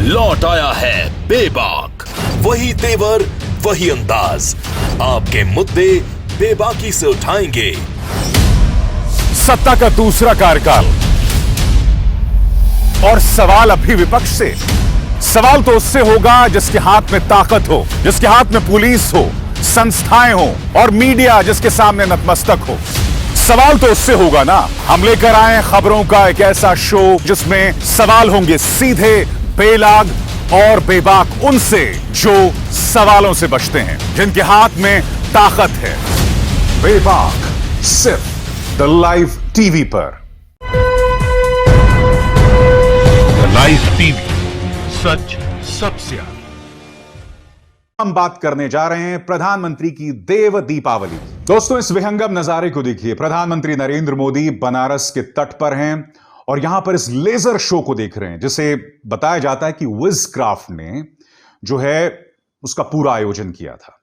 लौट आया है बेबाक। वही तेवर, वही अंदाज, आपके मुद्दे बेबाकी से उठाएंगे। सत्ता का दूसरा कार्यकाल और सवाल अभी विपक्ष से। सवाल तो उससे होगा जिसके हाथ में ताकत हो, जिसके हाथ में पुलिस हो, संस्थाएं हो और मीडिया जिसके सामने नतमस्तक हो। सवाल तो उससे होगा ना। हम लेकर आए खबरों का एक ऐसा शो जिसमें सवाल होंगे सीधे, बेलाग और बेबाक उनसे जो सवालों से बचते हैं, जिनके हाथ में ताकत है। बेबाक सिर्फ द लाइव टीवी पर। लाइव टीवी, सच सबसे आगे। हम बात करने जा रहे हैं प्रधानमंत्री की देव दीपावली। दोस्तों, इस विहंगम नजारे को देखिए। प्रधानमंत्री नरेंद्र मोदी बनारस के तट पर हैं और यहां पर इस लेजर शो को देख रहे हैं, जिसे बताया जाता है कि विजक्राफ्ट ने जो है उसका पूरा आयोजन किया था।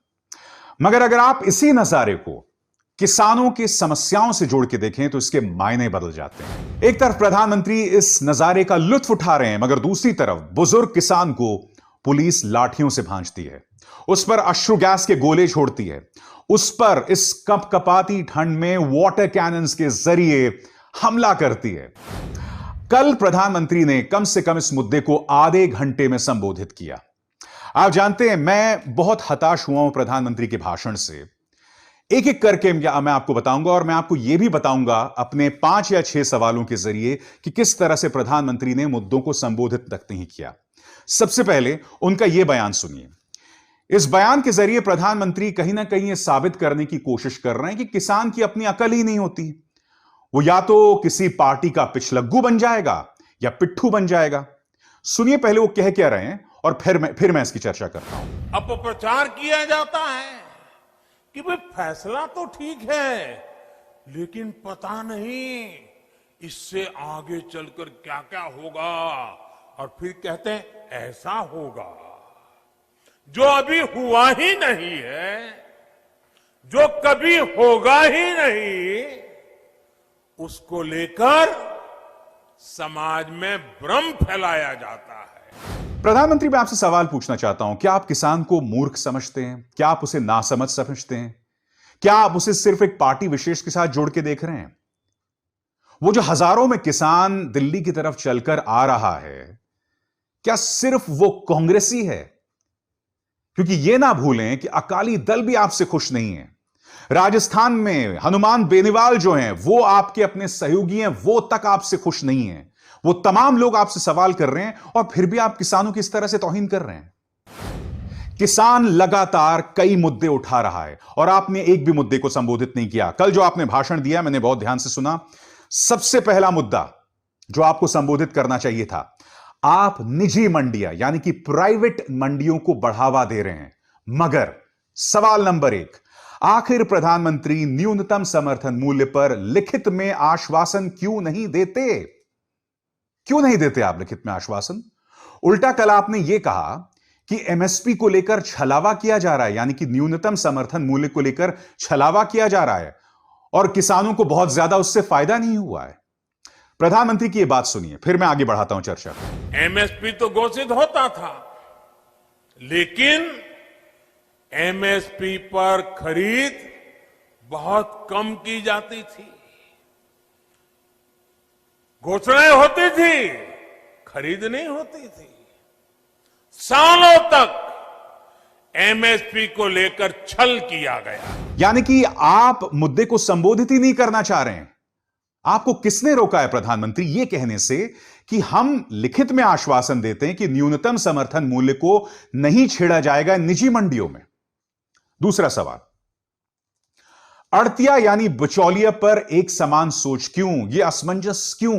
मगर अगर आप इसी नजारे को किसानों की समस्याओं से जोड़ के देखें तो इसके मायने बदल जाते हैं। एक तरफ प्रधानमंत्री इस नजारे का लुत्फ उठा रहे हैं, मगर दूसरी तरफ बुजुर्ग किसान को पुलिस लाठियों से भांजती है, उस पर अश्रु गैस के गोले छोड़ती है, उस पर इस कपकपाती ठंड में वाटर कैनन्स के जरिए हमला करती है। कल प्रधानमंत्री ने कम से कम इस मुद्दे को आधे घंटे में संबोधित किया। आप जानते हैं, मैं बहुत हताश हुआ हूं प्रधानमंत्री के भाषण से। एक एक करके मैं आपको बताऊंगा और मैं आपको यह भी बताऊंगा अपने 5 या 6 सवालों के जरिए कि किस तरह से प्रधानमंत्री ने मुद्दों को संबोधित तक नहीं किया। सबसे पहले उनका यह बयान सुनिए। इस बयान के जरिए प्रधानमंत्री कहीं ना कहीं यह साबित करने की कोशिश कर रहे हैं कि किसान की अपनी अकल ही नहीं होती। वो या तो किसी पार्टी का पिछलग्गू बन जाएगा या पिट्ठू बन जाएगा। सुनिए पहले वो कह क्या रहे हैं और फिर मैं इसकी चर्चा करता हूं। अपप्रचार किया जाता है कि भाई फैसला तो ठीक है, लेकिन पता नहीं इससे आगे चलकर क्या क्या होगा, और फिर कहते हैं ऐसा होगा। जो अभी हुआ ही नहीं है, जो कभी होगा ही नहीं, उसको लेकर समाज में भ्रम फैलाया जाता है। प्रधानमंत्री, मैं आपसे सवाल पूछना चाहता हूं, क्या आप किसान को मूर्ख समझते हैं? क्या आप उसे नासमझ समझते हैं? क्या आप उसे सिर्फ एक पार्टी विशेष के साथ जोड़ के देख रहे हैं? वो जो हजारों में किसान दिल्ली की तरफ चलकर आ रहा है, क्या सिर्फ वो कांग्रेसी है? क्योंकि यह ना भूलें कि अकाली दल भी आपसे खुश नहीं है। राजस्थान में हनुमान बेनीवाल जो हैं, वो आपके अपने सहयोगी हैं, वो तक आपसे खुश नहीं है। वो तमाम लोग आपसे सवाल कर रहे हैं और फिर भी आप किसानों की इस तरह से तौहीन कर रहे हैं। किसान लगातार कई मुद्दे उठा रहा है और आपने एक भी मुद्दे को संबोधित नहीं किया। कल जो आपने भाषण दिया, मैंने बहुत ध्यान से सुना। सबसे पहला मुद्दा जो आपको संबोधित करना चाहिए था, आप निजी मंडियां यानी कि प्राइवेट मंडियों को बढ़ावा दे रहे हैं। मगर सवाल नंबर 1, आखिर प्रधानमंत्री न्यूनतम समर्थन मूल्य पर लिखित में आश्वासन क्यों नहीं देते? क्यों नहीं देते आप लिखित में आश्वासन? उल्टा कल आपने यह कहा कि एमएसपी को लेकर छलावा किया जा रहा है, यानी कि न्यूनतम समर्थन मूल्य को लेकर छलावा किया जा रहा है और किसानों को बहुत ज्यादा उससे फायदा नहीं हुआ है। प्रधानमंत्री की यह बात सुनिए, फिर मैं आगे बढ़ाता हूं चर्चा। एमएसपी तो घोषित होता था, लेकिन एमएसपी पर खरीद बहुत कम की जाती थी। घोषणाएं होती थी, खरीद नहीं होती थी। सालों तक एमएसपी को लेकर छल किया गया। यानी कि आप मुद्दे को संबोधित ही नहीं करना चाह रहे हैं। आपको किसने रोका है प्रधानमंत्री ये कहने से कि हम लिखित में आश्वासन देते हैं कि न्यूनतम समर्थन मूल्य को नहीं छेड़ा जाएगा निजी मंडियों में? दूसरा सवाल, अड़तिया यानी बिचौलिया पर एक समान सोच क्यों? यह असमंजस क्यों?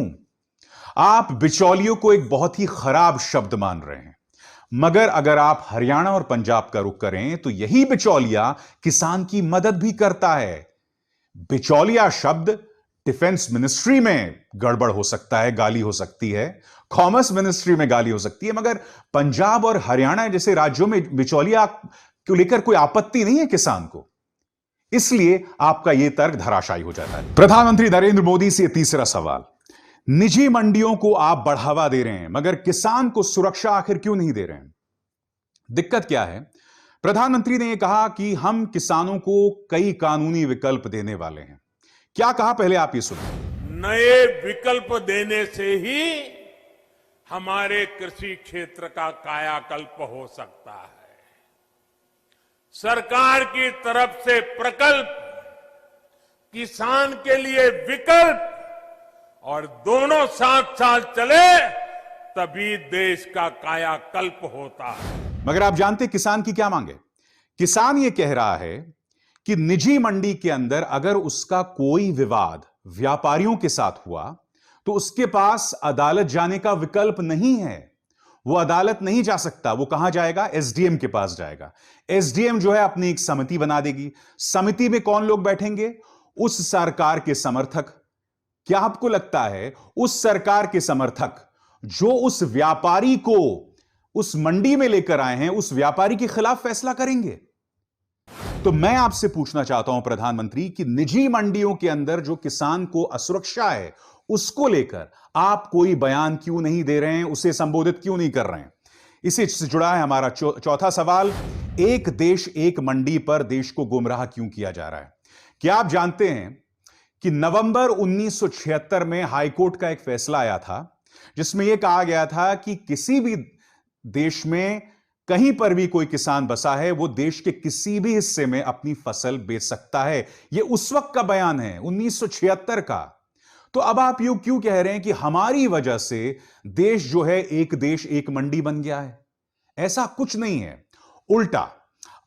आप बिचौलियों को एक बहुत ही खराब शब्द मान रहे हैं, मगर अगर आप हरियाणा और पंजाब का रुख करें तो यही बिचौलिया किसान की मदद भी करता है। बिचौलिया शब्द डिफेंस मिनिस्ट्री में गड़बड़ हो सकता है, गाली हो सकती है, कॉमर्स मिनिस्ट्री में गाली हो सकती है, मगर पंजाब और हरियाणा जैसे राज्यों में बिचौलिया को लेकर कोई आपत्ति नहीं है किसान को। इसलिए आपका यह तर्क धराशायी हो जाता है। प्रधानमंत्री नरेंद्र मोदी से तीसरा सवाल, निजी मंडियों को आप बढ़ावा दे रहे हैं, मगर किसान को सुरक्षा आखिर क्यों नहीं दे रहे हैं? दिक्कत क्या है? प्रधानमंत्री ने यह कहा कि हम किसानों को कई कानूनी विकल्प देने वाले हैं। क्या कहा, पहले आप ये सुनिए। नए विकल्प देने से ही हमारे कृषि क्षेत्र का कायाकल्प हो सकता है। सरकार की तरफ से प्रकल्प, किसान के लिए विकल्प, और दोनों साथ साथ चले तभी देश का कायाकल्प होता है। मगर आप जानते किसान की क्या मांग है? किसान ये कह रहा है कि निजी मंडी के अंदर अगर उसका कोई विवाद व्यापारियों के साथ हुआ तो उसके पास अदालत जाने का विकल्प नहीं है। वो अदालत नहीं जा सकता। वो कहां जाएगा? एसडीएम के पास जाएगा। एसडीएम जो है अपनी एक समिति बना देगी। समिति में कौन लोग बैठेंगे? उस सरकार के समर्थक। क्या आपको लगता है उस सरकार के समर्थक जो उस व्यापारी को उस मंडी में लेकर आए हैं, उस व्यापारी के खिलाफ फैसला करेंगे? तो मैं आपसे पूछना चाहता हूं प्रधानमंत्री कि निजी मंडियों के अंदर जो किसान को असुरक्षा है उसको लेकर आप कोई बयान क्यों नहीं दे रहे हैं? उसे संबोधित क्यों नहीं कर रहे हैं? इसी से जुड़ा है हमारा चौथा सवाल। एक देश एक मंडी पर देश को गुमराह क्यों किया जा रहा है? क्या आप जानते हैं कि नवंबर 1976 में हाईकोर्ट का एक फैसला आया था जिसमें यह कहा गया था कि किसी भी देश में कहीं पर भी कोई किसान बसा है वो देश के किसी भी हिस्से में अपनी फसल बेच सकता है। यह उस वक्त का बयान है, 1976 का। तो अब आप यूं क्यों कह रहे हैं कि हमारी वजह से देश जो है एक देश एक मंडी बन गया है? ऐसा कुछ नहीं है। उल्टा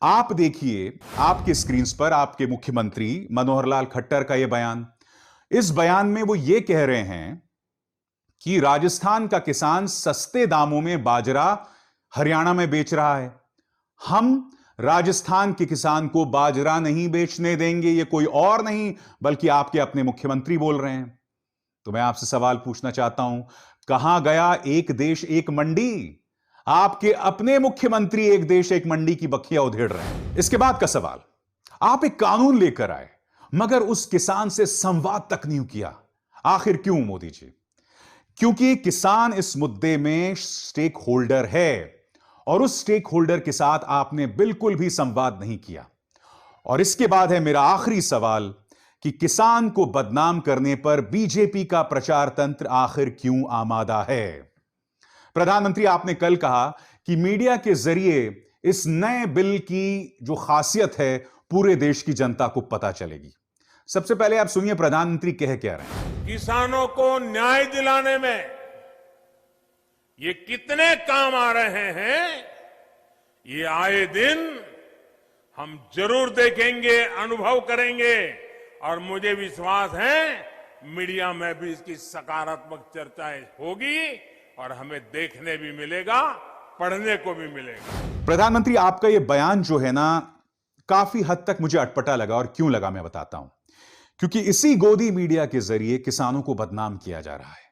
आप देखिए आपके स्क्रीन पर आपके मुख्यमंत्री मनोहर लाल खट्टर का यह बयान। इस बयान में वो ये कह रहे हैं कि राजस्थान का किसान सस्ते दामों में बाजरा हरियाणा में बेच रहा है। हम राजस्थान के किसान को बाजरा नहीं बेचने देंगे। ये कोई और नहीं बल्कि आपके अपने मुख्यमंत्री बोल रहे हैं। तो मैं आपसे सवाल पूछना चाहता हूं, कहां गया एक देश एक मंडी? आपके अपने मुख्यमंत्री एक देश एक मंडी की बखिया उधेड़ रहे हैं। इसके बाद का सवाल, आप एक कानून लेकर आए मगर उस किसान से संवाद तक नहीं किया। आखिर क्यों मोदी जी? क्योंकि किसान इस मुद्दे में स्टेक होल्डर है और उस स्टेक होल्डर के साथ आपने बिल्कुल भी संवाद नहीं किया। और इसके बाद है मेरा आखिरी सवाल कि किसान को बदनाम करने पर बीजेपी का प्रचार तंत्र आखिर क्यों आमादा है? प्रधानमंत्री, आपने कल कहा कि मीडिया के जरिए इस नए बिल की जो खासियत है पूरे देश की जनता को पता चलेगी। सबसे पहले आप सुनिए प्रधानमंत्री कह क्या रहे हैं। किसानों को न्याय दिलाने में ये कितने काम आ रहे हैं, ये आए दिन हम जरूर देखेंगे, अनुभव करेंगे। और मुझे विश्वास है मीडिया में भी इसकी सकारात्मक चर्चाएं होगी और हमें देखने भी मिलेगा, पढ़ने को भी मिलेगा। प्रधानमंत्री, आपका यह बयान जो है ना काफी हद तक मुझे अटपटा लगा। और क्यों लगा मैं बताता हूं। क्योंकि इसी गोदी मीडिया के जरिए किसानों को बदनाम किया जा रहा है।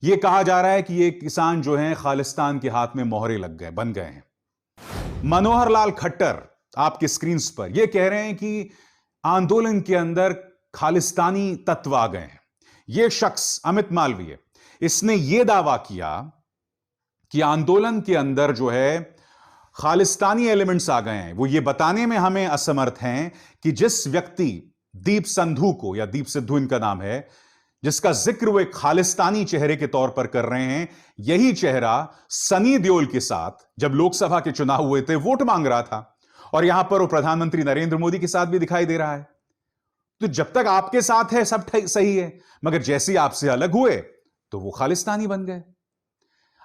यह कहा जा रहा है कि ये किसान जो हैं खालिस्तान के हाथ में मोहरे लग गए, बन गए हैं। मनोहर लाल खट्टर आपके स्क्रीन पर यह कह रहे हैं कि आंदोलन के अंदर खालिस्तानी तत्व आ गए हैं। यह शख्स अमित मालवीय, इसने यह दावा किया कि आंदोलन के अंदर जो है खालिस्तानी एलिमेंट्स आ गए हैं। वो ये बताने में हमें असमर्थ हैं कि जिस व्यक्ति दीप संधू को, या दीप सिद्धू इनका नाम है, जिसका जिक्र वो एक खालिस्तानी चेहरे के तौर पर कर रहे हैं, यही चेहरा सनी देओल के साथ जब लोकसभा के चुनाव हुए थे वोट मांग रहा था। और यहां पर वो प्रधानमंत्री नरेंद्र मोदी के साथ भी दिखाई दे रहा है। तो जब तक आपके साथ है सब सही है, मगर जैसे ही आपसे अलग हुए तो वो खालिस्तानी बन गए।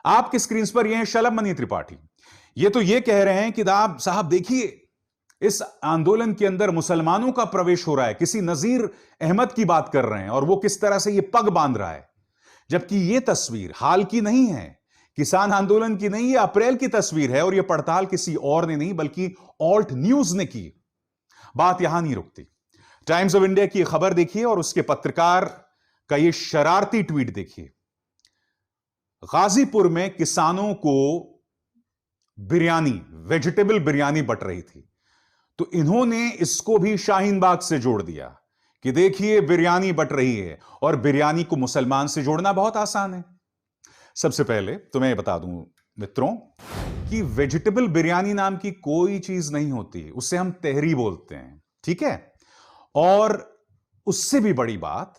आपके स्क्रीन पर ये हैं शलभ मणि त्रिपाठी। ये तो ये कह रहे हैं कि आप साहब देखिए इस आंदोलन के अंदर मुसलमानों का प्रवेश हो रहा है। किसी नजीर अहमद की बात कर रहे हैं और वो किस तरह से ये पग बांध रहा है। जबकि ये तस्वीर हाल की नहीं है, किसान आंदोलन की नहीं, ये अप्रैल की तस्वीर है और ये पड़ताल किसी और ने नहीं बल्कि ऑल्ट न्यूज ने की। बात यहां नहीं रुकती। टाइम्स ऑफ इंडिया की खबर देखिए और उसके पत्रकार का ये शरारती ट्वीट देखिए। गाजीपुर में किसानों को बिरयानी, वेजिटेबल बिरयानी बट रही थी, तो इन्होंने इसको भी शाहीन बाग से जोड़ दिया कि देखिए बिरयानी बट रही है और बिरयानी को मुसलमान से जोड़ना बहुत आसान है। सबसे पहले तो मैं बता दूं मित्रों कि वेजिटेबल बिरयानी नाम की कोई चीज नहीं होती, उसे हम तहरी बोलते हैं, ठीक है। और उससे भी बड़ी बात,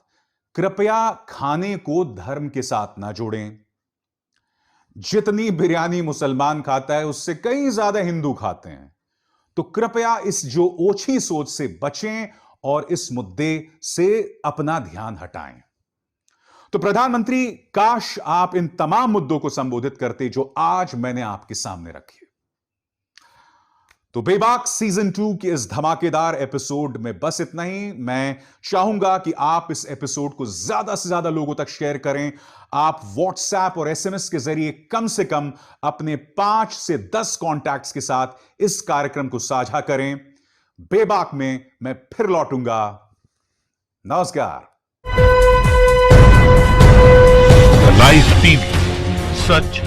कृपया खाने को धर्म के साथ ना जोड़ें। जितनी बिरयानी मुसलमान खाता है उससे कई ज्यादा हिंदू खाते हैं, तो कृपया इस जो ओछी सोच से बचें और इस मुद्दे से अपना ध्यान हटाएं। तो प्रधानमंत्री, काश आप इन तमाम मुद्दों को संबोधित करते जो आज मैंने आपके सामने रखे। तो बेबाक सीजन 2 के इस धमाकेदार एपिसोड में बस इतना ही। मैं चाहूंगा कि आप इस एपिसोड को ज्यादा से ज्यादा लोगों तक शेयर करें। आप व्हाट्सएप और एसएमएस के जरिए कम से कम अपने 5 से 10 कॉन्टैक्ट्स के साथ इस कार्यक्रम को साझा करें। बेबाक में मैं फिर लौटूंगा। नमस्कार। लाइव टीवी, सच